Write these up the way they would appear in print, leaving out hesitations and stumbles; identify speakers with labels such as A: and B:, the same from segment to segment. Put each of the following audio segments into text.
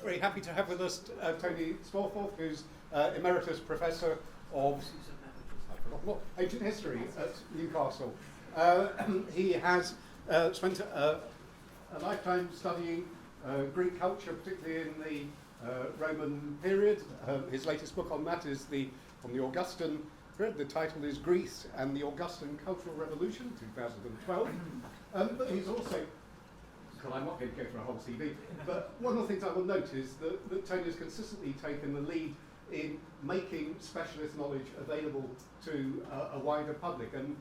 A: very happy to have with us Tony Spawforth, who's Emeritus Professor of Ancient History at Newcastle. He has spent a lifetime studying Greek culture, particularly in the Roman period. His latest book on that is on the Augustan period. The title is Greece and the Augustan Cultural Revolution, 2012. But he's also, I'm not going to go through a whole CV, but one of the things I will note is that Tony has consistently taken the lead in making specialist knowledge available to a wider public. And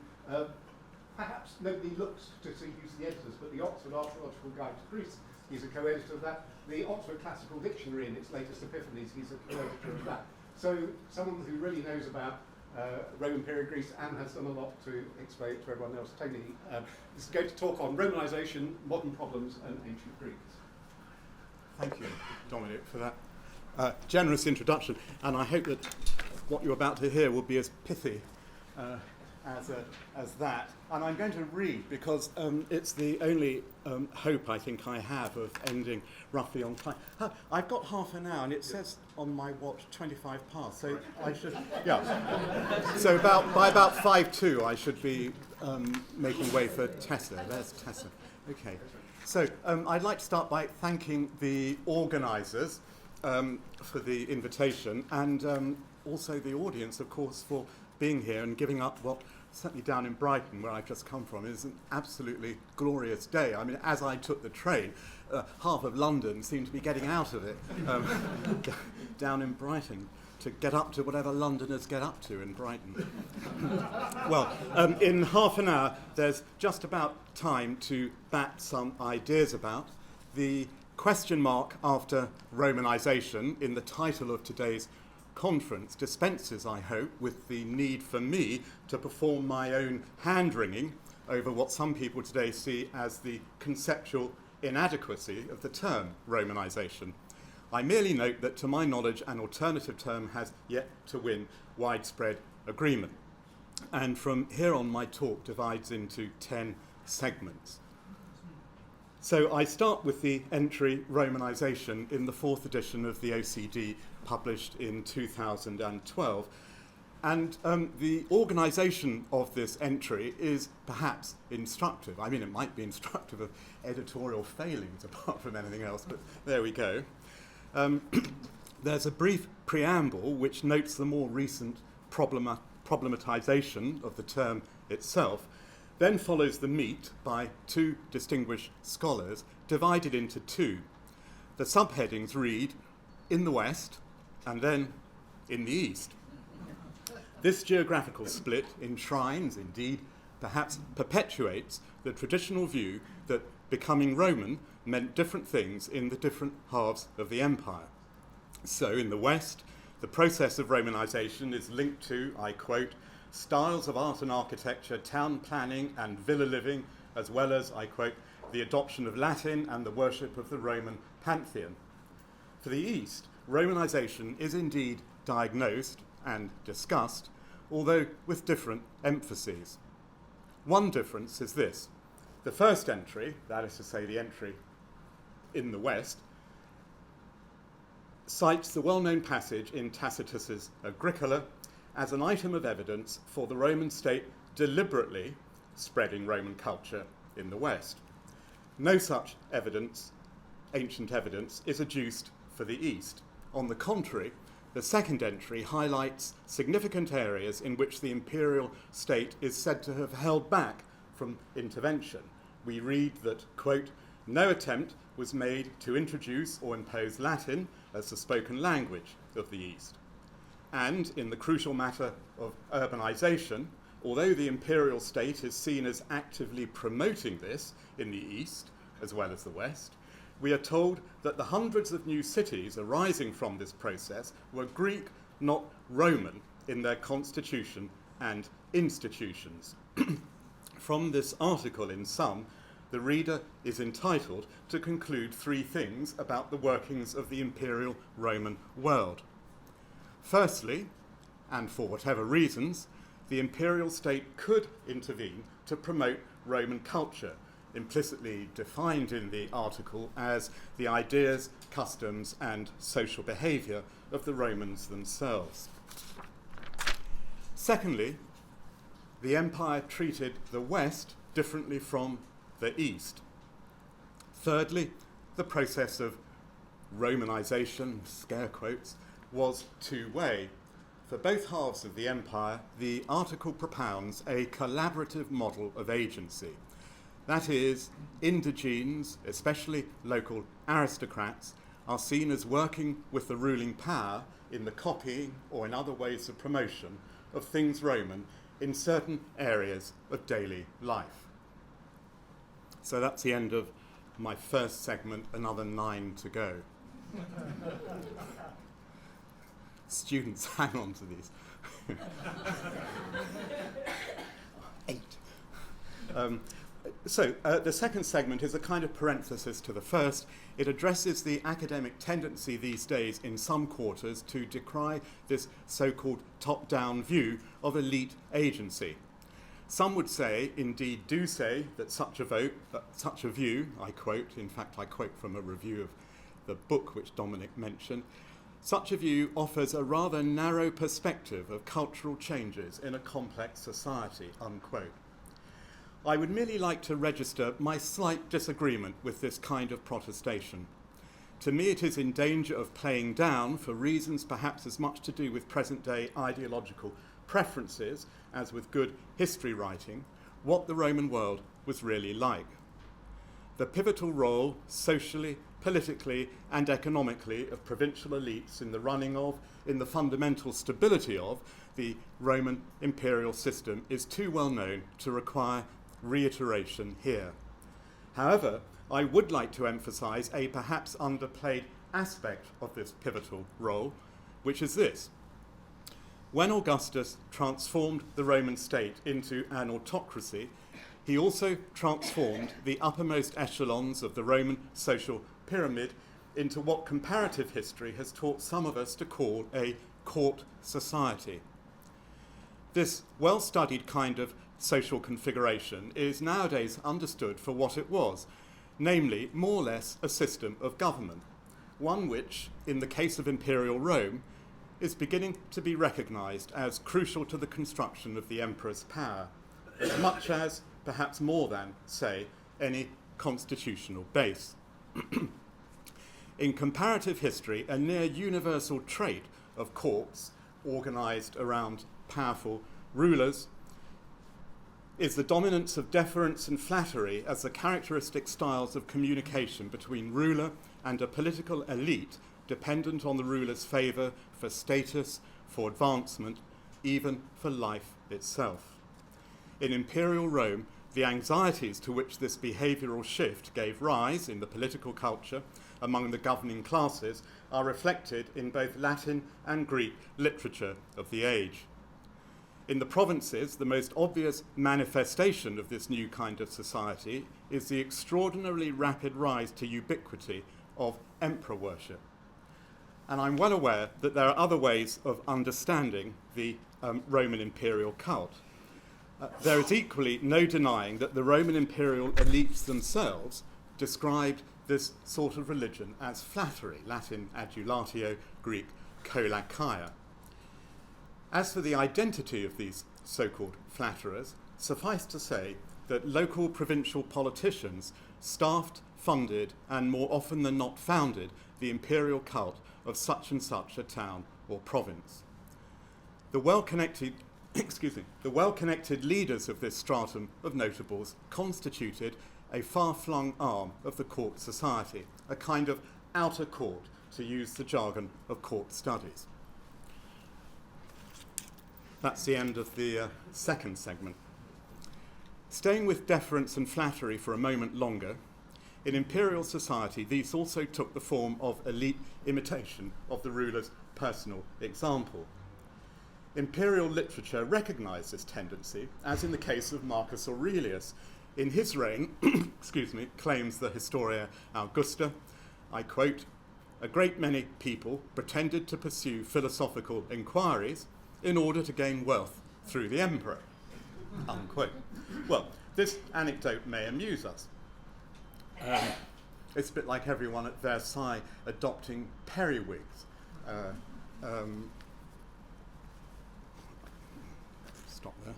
A: perhaps nobody looks to see who's the editors, but the Oxford Archaeological Guide to Greece, he's a co-editor of that. The Oxford Classical Dictionary in its latest epiphanies, he's a co-editor of that. So someone who really knows about Roman period Greece and has done a lot to explain it to everyone else. Tony is going to talk on Romanization, modern problems, and ancient Greeks.
B: Thank you, Dominic, for that generous introduction. And I hope that what you're about to hear will be as pithy as that. And I'm going to read because it's the only hope I think I have of ending roughly on time. I've got half an hour, and it says on my watch 25 past, so I should, yeah. So by about 5:02, I should be making way for Tessa. There's Tessa. Okay. So I'd like to start by thanking the organisers for the invitation, and also the audience, of course, for being here and giving up what, certainly down in Brighton, where I've just come from, is an absolutely glorious day. I mean, as I took the train, half of London seemed to be getting out of it down in Brighton to get up to whatever Londoners get up to in Brighton. Well, in half an hour, there's just about time to bat some ideas about. The question mark after Romanization in the title of today's conference dispenses, I hope, with the need for me to perform my own hand-wringing over what some people today see as the conceptual inadequacy of the term Romanization. I merely note that, to my knowledge, an alternative term has yet to win widespread agreement. And from here on, my talk divides into 10 segments. So I start with the entry Romanization in the 4th edition of the OCD, published in 2012. And the organisation of this entry is perhaps instructive. I mean, it might be instructive of editorial failings apart from anything else, but there we go. There's a brief preamble which notes the more recent problematization of the term itself. Then follows the meat by two distinguished scholars, divided into two. The subheadings read, in the West, and then in the East. This geographical split enshrines, indeed, perhaps perpetuates the traditional view that becoming Roman meant different things in the different halves of the empire. So in the West, the process of Romanization is linked to, I quote, styles of art and architecture, town planning and villa living, as well as, I quote, the adoption of Latin and the worship of the Roman pantheon. For the East, Romanization is indeed diagnosed and discussed, although with different emphases. One difference is this. The first entry, that is to say the entry in the West, cites the well-known passage in Tacitus's Agricola as an item of evidence for the Roman state deliberately spreading Roman culture in the West. No such evidence, ancient evidence, is adduced for the East. On the contrary, the second entry highlights significant areas in which the imperial state is said to have held back from intervention. We read that, quote, no attempt was made to introduce or impose Latin as the spoken language of the East. And in the crucial matter of urbanization, although the imperial state is seen as actively promoting this in the East as well as the West, we are told that the hundreds of new cities arising from this process were Greek, not Roman, in their constitution and institutions. From this article, in sum, the reader is entitled to conclude three things about the workings of the imperial Roman world. Firstly, and for whatever reasons, the imperial state could intervene to promote Roman culture, implicitly defined in the article as the ideas, customs, and social behaviour of the Romans themselves. Secondly, the empire treated the West differently from the East. Thirdly, the process of Romanization, scare quotes, was two-way. For both halves of the empire, the article propounds a collaborative model of agency. That is, indigenes, especially local aristocrats, are seen as working with the ruling power in the copying or in other ways of promotion of things Roman in certain areas of daily life. So that's the end of my first segment, another 9 to go. Students, hang on to these. 8. The second segment is a kind of parenthesis to the first. It addresses the academic tendency these days in some quarters to decry this so-called top-down view of elite agency. Some would say, indeed do say, that such a view, I quote, in fact I quote from a review of the book which Dominic mentioned, such a view offers a rather narrow perspective of cultural changes in a complex society, unquote. I would merely like to register my slight disagreement with this kind of protestation. To me, it is in danger of playing down, for reasons perhaps as much to do with present-day ideological preferences as with good history writing, what the Roman world was really like. The pivotal role, socially, politically, and economically, of provincial elites in the running of, in the fundamental stability of, the Roman imperial system is too well known to require reiteration here. However, I would like to emphasize a perhaps underplayed aspect of this pivotal role, which is this. When Augustus transformed the Roman state into an autocracy, he also transformed the uppermost echelons of the Roman social pyramid into what comparative history has taught some of us to call a court society. This well-studied kind of social configuration is nowadays understood for what it was, namely, more or less a system of government, one which, in the case of imperial Rome, is beginning to be recognised as crucial to the construction of the emperor's power, as much as, perhaps more than, say, any constitutional base. In comparative history, a near universal trait of courts organised around powerful rulers is the dominance of deference and flattery as the characteristic styles of communication between ruler and a political elite dependent on the ruler's favour for status, for advancement, even for life itself. In imperial Rome, the anxieties to which this behavioural shift gave rise in the political culture among the governing classes are reflected in both Latin and Greek literature of the age. In the provinces, the most obvious manifestation of this new kind of society is the extraordinarily rapid rise to ubiquity of emperor worship. And I'm well aware that there are other ways of understanding the Roman imperial cult. There is equally no denying that the Roman imperial elites themselves described this sort of religion as flattery, Latin adulatio, Greek kolakia. As for the identity of these so-called flatterers, suffice to say that local provincial politicians staffed, funded, and more often than not founded the imperial cult of such and such a town or province. The well-connected leaders of this stratum of notables constituted a far-flung arm of the court society, a kind of outer court, to use the jargon of court studies. That's the end of the second segment. Staying with deference and flattery for a moment longer, in imperial society, these also took the form of elite imitation of the ruler's personal example. Imperial literature recognized this tendency, as in the case of Marcus Aurelius. In his reign, claims the Historia Augusta, I quote, "A great many people pretended to pursue philosophical inquiries in order to gain wealth through the emperor," unquote. Well, this anecdote may amuse us. It's a bit like everyone at Versailles adopting periwigs. Stop there.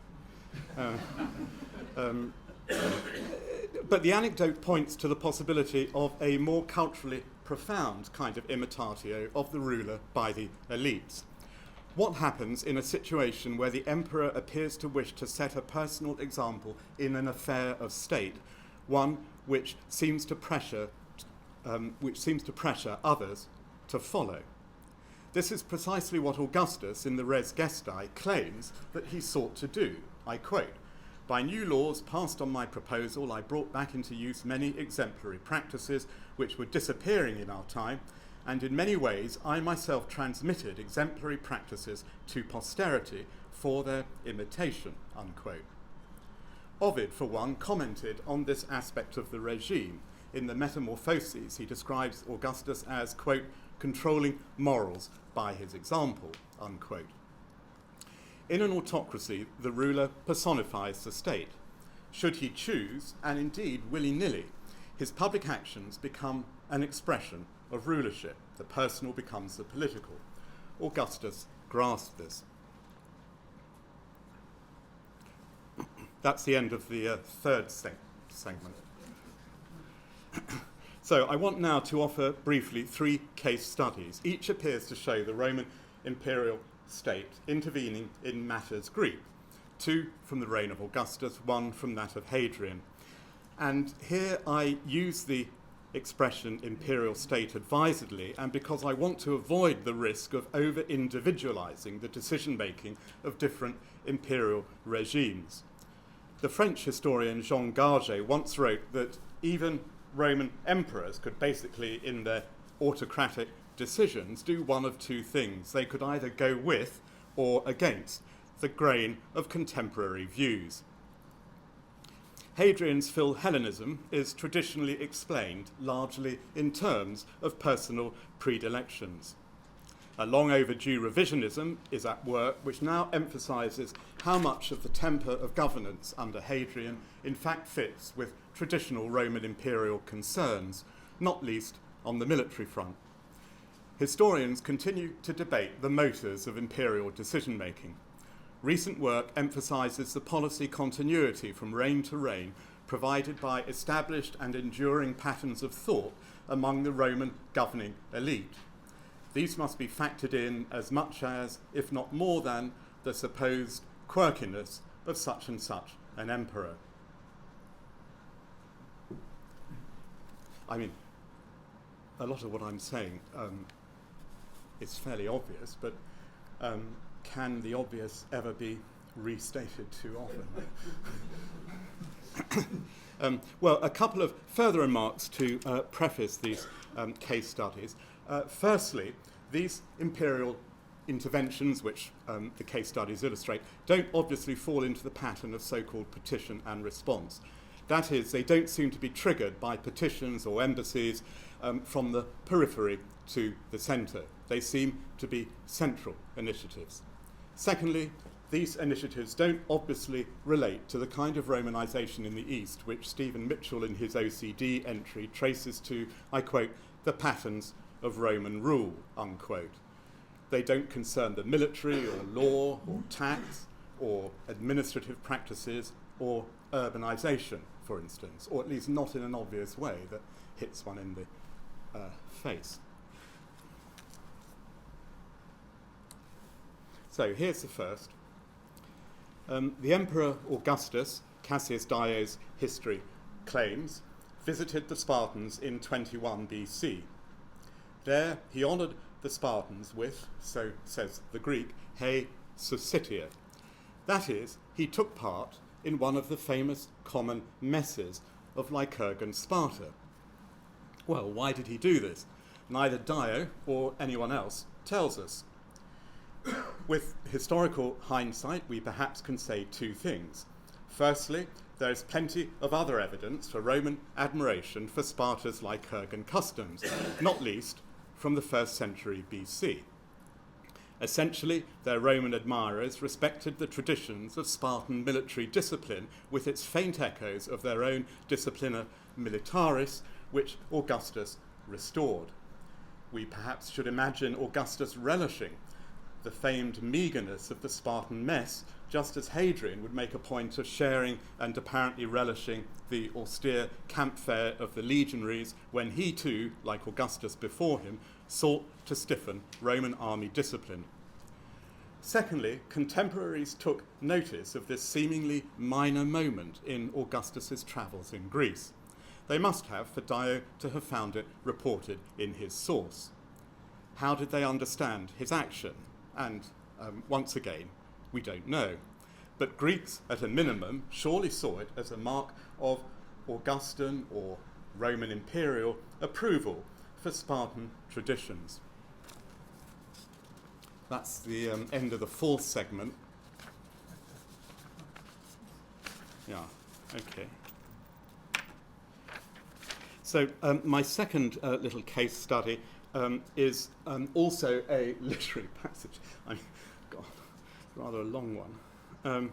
B: But the anecdote points to the possibility of a more culturally profound kind of imitatio of the ruler by the elites. What happens in a situation where the emperor appears to wish to set a personal example in an affair of state, one which seems to pressure others to follow? This is precisely what Augustus in the Res Gestae claims that he sought to do. I quote, "By new laws passed on my proposal, I brought back into use many exemplary practices which were disappearing in our time, and in many ways I myself transmitted exemplary practices to posterity for their imitation," unquote. Ovid, for one, commented on this aspect of the regime. In the Metamorphoses, he describes Augustus as, quote, "controlling morals by his example," unquote. In an autocracy, the ruler personifies the state. Should he choose, and indeed willy-nilly, his public actions become an expression of rulership. The personal becomes the political. Augustus grasped this. That's the end of the third segment. So I want now to offer briefly 3 case studies. Each appears to show the Roman imperial state intervening in matters Greek. 2 from the reign of Augustus, 1 from that of Hadrian. And here I use the expression imperial state advisedly, and because I want to avoid the risk of over-individualizing the decision-making of different imperial regimes. The French historian Jean Garget once wrote that even Roman emperors could basically, in their autocratic decisions, do one of 2 things. They could either go with or against the grain of contemporary views. Hadrian's Philhellenism is traditionally explained largely in terms of personal predilections. A long overdue revisionism is at work, which now emphasises how much of the temper of governance under Hadrian in fact fits with traditional Roman imperial concerns, not least on the military front. Historians continue to debate the motives of imperial decision-making. Recent work emphasises the policy continuity from reign to reign provided by established and enduring patterns of thought among the Roman governing elite. These must be factored in as much as, if not more than, the supposed quirkiness of such and such an emperor. I mean, a lot of what I'm saying is fairly obvious, but can the obvious ever be restated too often? Well, a couple of further remarks to preface these case studies. Firstly, these imperial interventions, which the case studies illustrate, don't obviously fall into the pattern of so-called petition and response. That is, they don't seem to be triggered by petitions or embassies from the periphery to the centre. They seem to be central initiatives. Secondly, these initiatives don't obviously relate to the kind of Romanization in the East which Stephen Mitchell in his OCD entry traces to, I quote, the patterns of Roman rule, unquote. They don't concern the military or law or tax or administrative practices or urbanization, for instance, or at least not in an obvious way that hits one in the face. So here's the first. The Emperor Augustus, Cassius Dio's history claims, visited the Spartans in 21 BC. There he honoured the Spartans with, so says the Greek, he sussitia. That is, he took part in one of the famous common messes of Lycurgan Sparta. Well, why did he do this? Neither Dio or anyone else tells us. With historical hindsight, we perhaps can say 2 things. Firstly, there is plenty of other evidence for Roman admiration for Sparta's Lycurgan customs, not least from the 1st century BC. Essentially, their Roman admirers respected the traditions of Spartan military discipline with its faint echoes of their own disciplina Militaris, which Augustus restored. We perhaps should imagine Augustus relishing the famed meagreness of the Spartan mess, just as Hadrian would make a point of sharing and apparently relishing the austere camp fare of the legionaries when he too, like Augustus before him, sought to stiffen Roman army discipline. Secondly, contemporaries took notice of this seemingly minor moment in Augustus's travels in Greece. They must have, for Dio to have found it reported in his source. How did they understand his action? And once again, we don't know. But Greeks, at a minimum, surely saw it as a mark of Augustan or Roman imperial approval for Spartan traditions. That's the end of the fourth segment. Yeah, okay. So my second little case study is also a literary passage. God, rather a long one.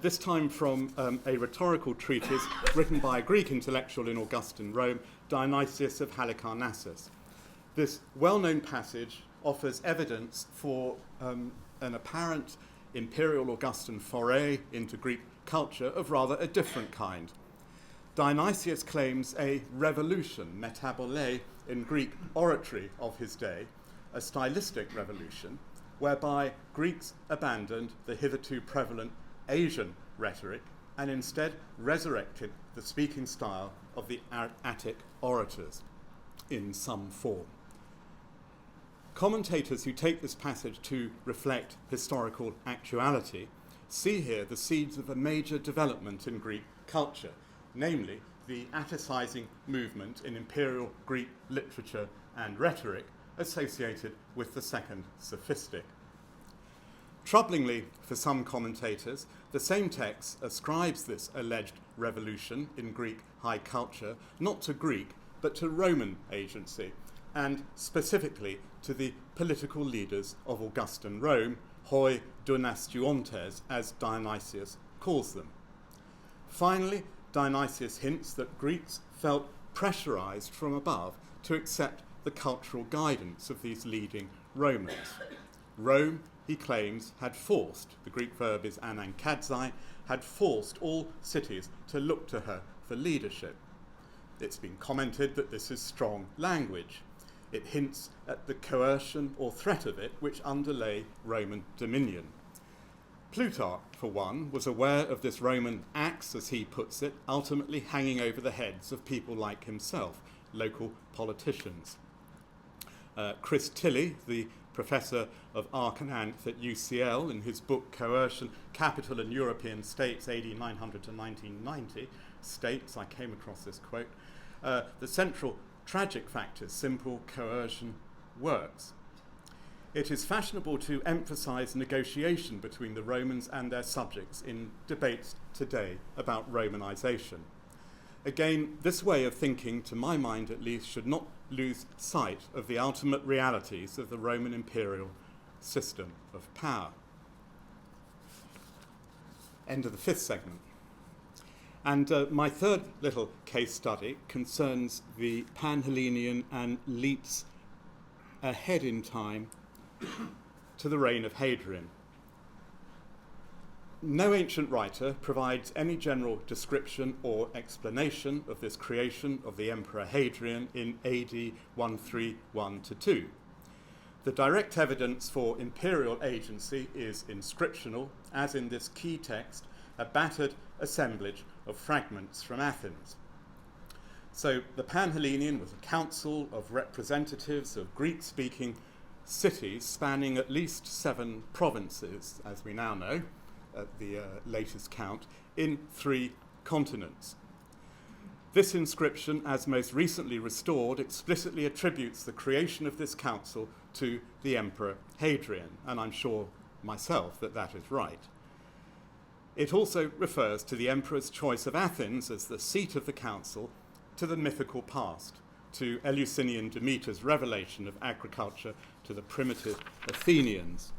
B: This time from a rhetorical treatise written by a Greek intellectual in Augustan Rome, Dionysus of Halicarnassus. This well-known passage offers evidence for an apparent imperial Augustan foray into Greek culture of rather a different kind. Dionysius claims a revolution, metabole, in Greek oratory of his day, a stylistic revolution, whereby Greeks abandoned the hitherto prevalent Asian rhetoric and instead resurrected the speaking style of the Attic orators in some form. Commentators who take this passage to reflect historical actuality see here the seeds of a major development in Greek culture, namely the Atticizing movement in imperial Greek literature and rhetoric associated with the second sophistic. Troublingly, for some commentators, the same text ascribes this alleged revolution in Greek high culture not to Greek, but to Roman agency, and specifically to the political leaders of Augustan Rome, hoi dynastyontes, as Dionysius calls them. Finally, Dionysius hints that Greeks felt pressurized from above to accept the cultural guidance of these leading Romans. Rome, he claims, had forced, the Greek verb is anankadzai, had forced all cities to look to her for leadership. It's been commented that this is strong language. It hints at the coercion or threat of it which underlay Roman dominion. Plutarch, for one, was aware of this Roman axe, as he puts it, ultimately hanging over the heads of people like himself, local politicians. Chris Tilley, the professor of Arcananth at UCL, in his book Coercion, Capital and European States, AD 900 to 1990, states, I came across this quote, the central tragic factor, simple coercion, works. It is fashionable to emphasize negotiation between the Romans and their subjects in debates today about Romanization. Again, this way of thinking, to my mind at least, should not lose sight of the ultimate realities of the Roman imperial system of power. End of the fifth segment. And my third little case study concerns the Panhellenian and leaps ahead in time to the reign of Hadrian. No ancient writer provides any general description or explanation of this creation of the Emperor Hadrian in AD 131-2. The direct evidence for imperial agency is inscriptional, as in this key text, a battered assemblage of fragments from Athens. So the Panhellenian was a council of representatives of Greek-speaking cities spanning at least 7 provinces, as we now know, at the latest count, in 3 continents. This inscription, as most recently restored, explicitly attributes the creation of this council to the Emperor Hadrian, and I'm sure myself that that is right. It also refers to the emperor's choice of Athens as the seat of the council, to the mythical past, to Eleusinian Demeter's revelation of agriculture to the primitive Athenians,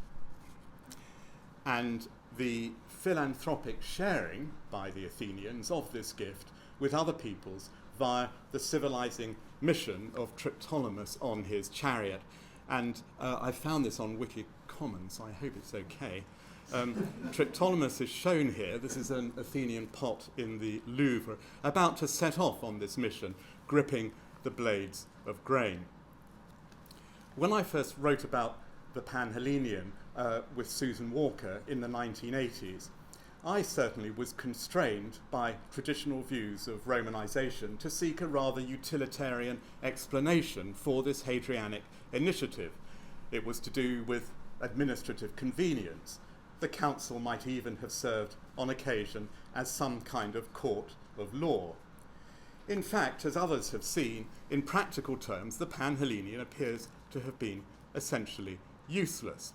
B: and the philanthropic sharing by the Athenians of this gift with other peoples via the civilizing mission of Triptolemus on his chariot. And I found this on Wiki Commons, so I hope it's okay. Triptolemus is shown here. This is an Athenian pot in the Louvre, about to set off on this mission, gripping the blades of grain. When I first wrote about the Panhellenian with Susan Walker in the 1980s, I certainly was constrained by traditional views of Romanization to seek a rather utilitarian explanation for this Hadrianic initiative. It was to do with administrative convenience. The council might even have served on occasion as some kind of court of law. In fact, as others have seen, in practical terms, the Panhellenian appears to have been essentially useless.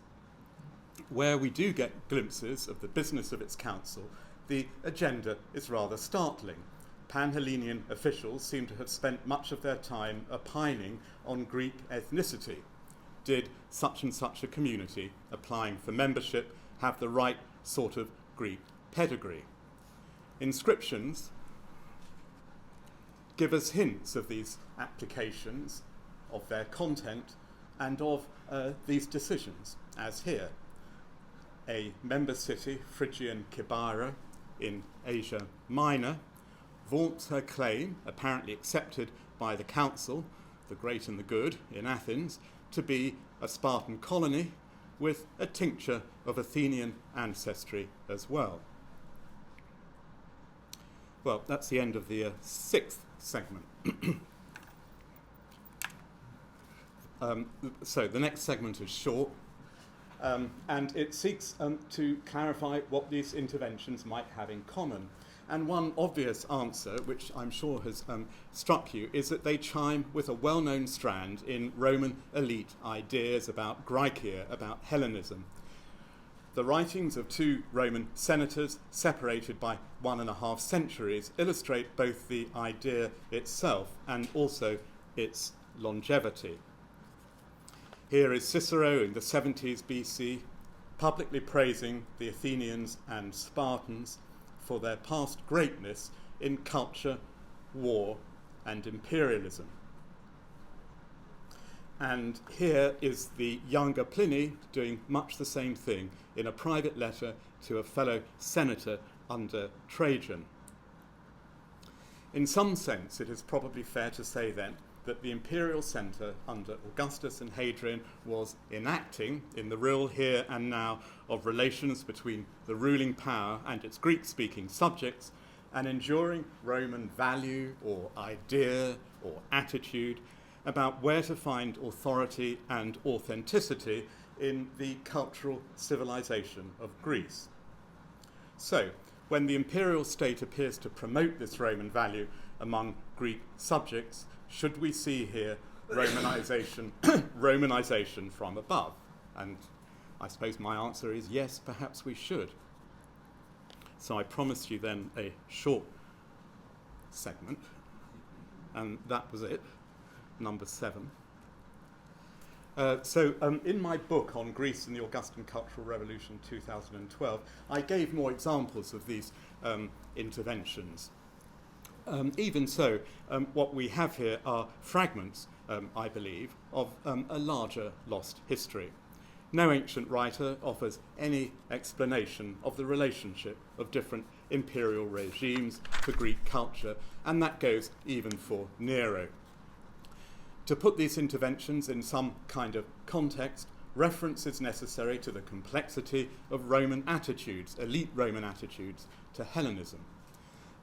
B: Where we do get glimpses of the business of its council, the agenda is rather startling. Panhellenian officials seem to have spent much of their time opining on Greek ethnicity. Did such and such a community applying for membership have the right sort of Greek pedigree? Inscriptions give us hints of these applications, of their content, and of these decisions, as here. A member city, Phrygian Kibara, in Asia Minor, vaunts her claim, apparently accepted by the council, the great and the good, in Athens, to be a Spartan colony with a tincture of Athenian ancestry as well. Well, that's the end of the sixth segment. So the next segment is short, and it seeks to clarify what these interventions might have in common. And one obvious answer, which I'm sure has struck you, is that they chime with a well-known strand in Roman elite ideas about Graecia, about Hellenism. The writings of two Roman senators, separated by 1.5 centuries, illustrate both the idea itself and also its longevity. Here is Cicero in the 70s BC, publicly praising the Athenians and Spartans for their past greatness in culture, war, and imperialism. And here is the younger Pliny doing much the same thing in a private letter to a fellow senator under Trajan. In some sense, it is probably fair to say then that the imperial centre under Augustus and Hadrian was enacting, in the real here and now of relations between the ruling power and its Greek-speaking subjects, an enduring Roman value or idea or attitude about where to find authority and authenticity in the cultural civilization of Greece. So, when the imperial state appears to promote this Roman value among Greek subjects, should we see here Romanization, Romanization from above? And I suppose my answer is yes, perhaps we should. So I promised you then a short segment, and that was it, number 7. In my book on Greece and the Augustan Cultural Revolution 2012, I gave more examples of these interventions. Even so, what we have here are fragments, I believe, of a larger lost history. No ancient writer offers any explanation of the relationship of different imperial regimes to Greek culture, and that goes even for Nero. To put these interventions in some kind of context, reference is necessary to the complexity of Roman attitudes, elite Roman attitudes, to Hellenism.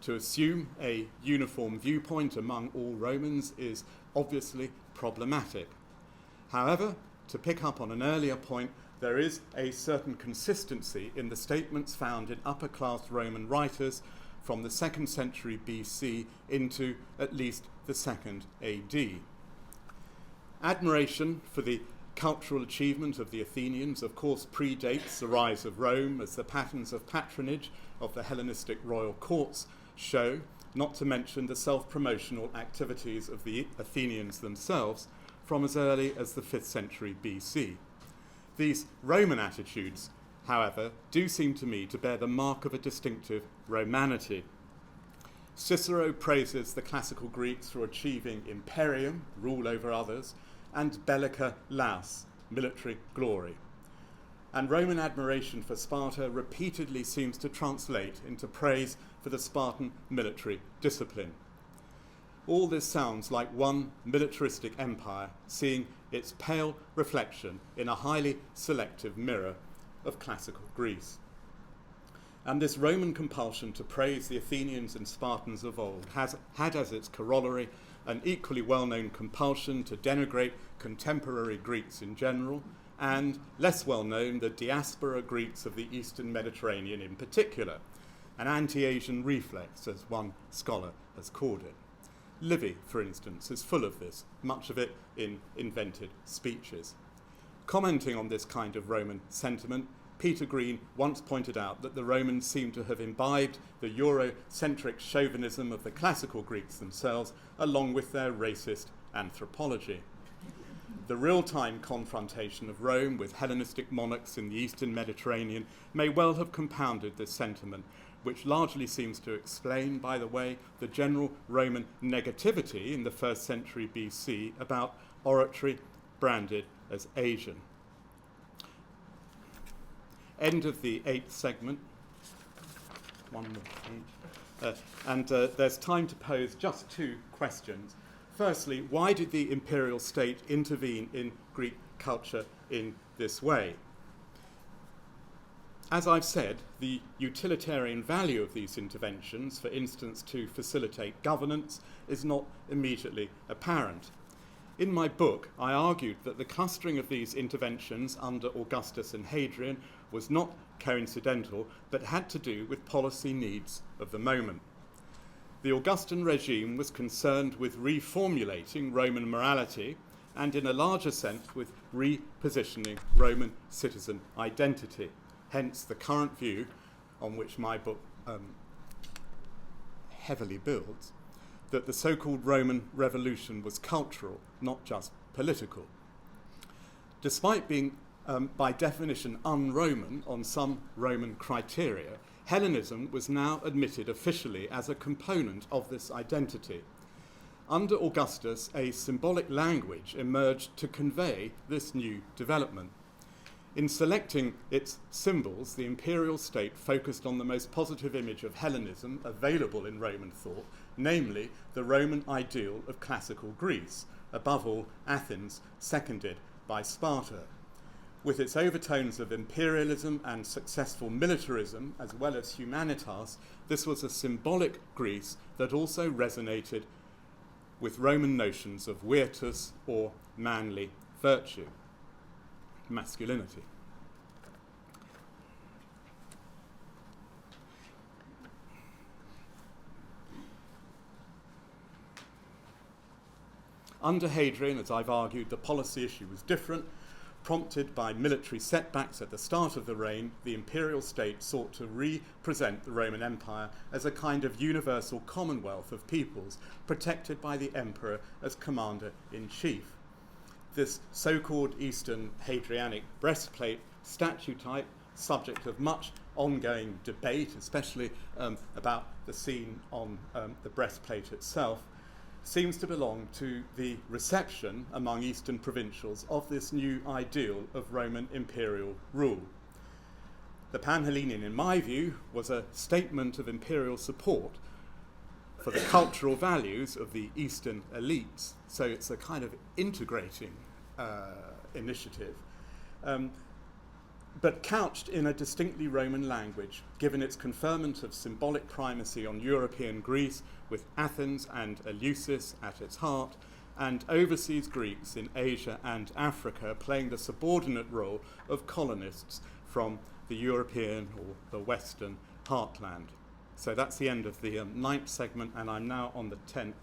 B: To assume a uniform viewpoint among all Romans is obviously problematic. However, to pick up on an earlier point, there is a certain consistency in the statements found in upper-class Roman writers from the 2nd century BC into at least the 2nd AD. Admiration for the cultural achievement of the Athenians, of course, predates the rise of Rome, as the patterns of patronage of the Hellenistic royal courts show, not to mention the self-promotional activities of the Athenians themselves from as early as the 5th century BC. These Roman attitudes, however, do seem to me to bear the mark of a distinctive Romanity. Cicero praises the classical Greeks for achieving imperium, rule over others, and bellica laus, military glory. And Roman admiration for Sparta repeatedly seems to translate into praise for the Spartan military discipline. All this sounds like one militaristic empire seeing its pale reflection in a highly selective mirror of classical Greece. And this Roman compulsion to praise the Athenians and Spartans of old had as its corollary an equally well-known compulsion to denigrate contemporary Greeks in general, and less well-known, the diaspora Greeks of the Eastern Mediterranean in particular, an anti-Asian reflex, as one scholar has called it. Livy, for instance, is full of this, much of it in invented speeches. Commenting on this kind of Roman sentiment, Peter Green once pointed out that the Romans seem to have imbibed the Eurocentric chauvinism of the classical Greeks themselves, along with their racist anthropology. The real-time confrontation of Rome with Hellenistic monarchs in the Eastern Mediterranean may well have compounded this sentiment, which largely seems to explain, by the way, the general Roman negativity in the 1st century BC about oratory branded as Asian. End of the 8th segment. There's time to pose just 2 questions. Firstly, why did the imperial state intervene in Greek culture in this way? As I've said, the utilitarian value of these interventions, for instance to facilitate governance, is not immediately apparent. In my book, I argued that the clustering of these interventions under Augustus and Hadrian was not coincidental, but had to do with policy needs of the moment. The Augustan regime was concerned with reformulating Roman morality and, in a larger sense, with repositioning Roman citizen identity. Hence the current view, on which my book heavily builds, that the so-called Roman Revolution was cultural, not just political. Despite being, by definition, un-Roman on some Roman criteria, Hellenism was now admitted officially as a component of this identity. Under Augustus, a symbolic language emerged to convey this new development. In selecting its symbols, the imperial state focused on the most positive image of Hellenism available in Roman thought, namely the Roman ideal of classical Greece, above all Athens, seconded by Sparta. With its overtones of imperialism and successful militarism, as well as humanitas, this was a symbolic Greece that also resonated with Roman notions of virtus, or manly virtue, masculinity. Under Hadrian, as I've argued, the policy issue was different. Prompted by military setbacks at the start of the reign, the imperial state sought to re-present the Roman Empire as a kind of universal commonwealth of peoples, protected by the emperor as commander-in-chief. This so-called Eastern Hadrianic breastplate statue type, subject of much ongoing debate, especially about the scene on the breastplate itself, seems to belong to the reception among Eastern provincials of this new ideal of Roman imperial rule. The Panhellenian, in my view, was a statement of imperial support for the cultural values of the Eastern elites, so it's a kind of integrating initiative, but couched in a distinctly Roman language, given its conferment of symbolic primacy on European Greece, with Athens and Eleusis at its heart, and overseas Greeks in Asia and Africa playing the subordinate role of colonists from the European or the Western heartland. So that's the end of the 9th segment, and I'm now on the 10th.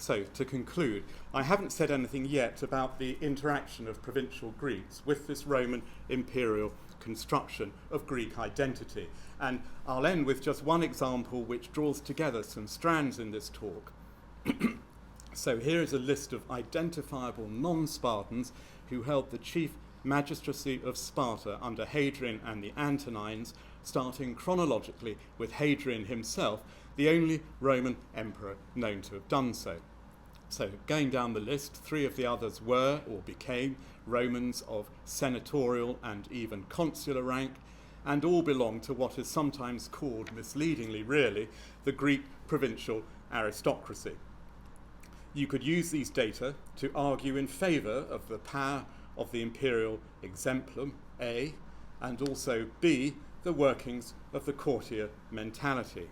B: So, to conclude, I haven't said anything yet about the interaction of provincial Greeks with this Roman imperial construction of Greek identity. And I'll end with just one example which draws together some strands in this talk. So here is a list of identifiable non-Spartans who held the chief magistracy of Sparta under Hadrian and the Antonines, starting chronologically with Hadrian himself, the only Roman emperor known to have done so. So, going down the list, 3 of the others were or became Romans of senatorial and even consular rank, and all belong to what is sometimes called, misleadingly really, the Greek provincial aristocracy. You could use these data to argue in favour of the power of the imperial exemplum, A, and also B, the workings of the courtier mentality.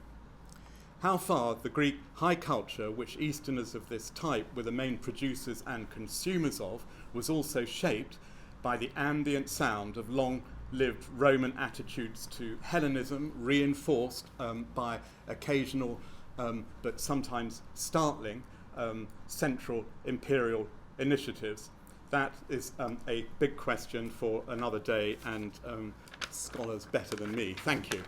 B: How far the Greek high culture, which Easterners of this type were the main producers and consumers of, was also shaped by the ambient sound of long-lived Roman attitudes to Hellenism, reinforced by occasional but sometimes startling central imperial initiatives. That is a big question for another day and scholars better than me. Thank you.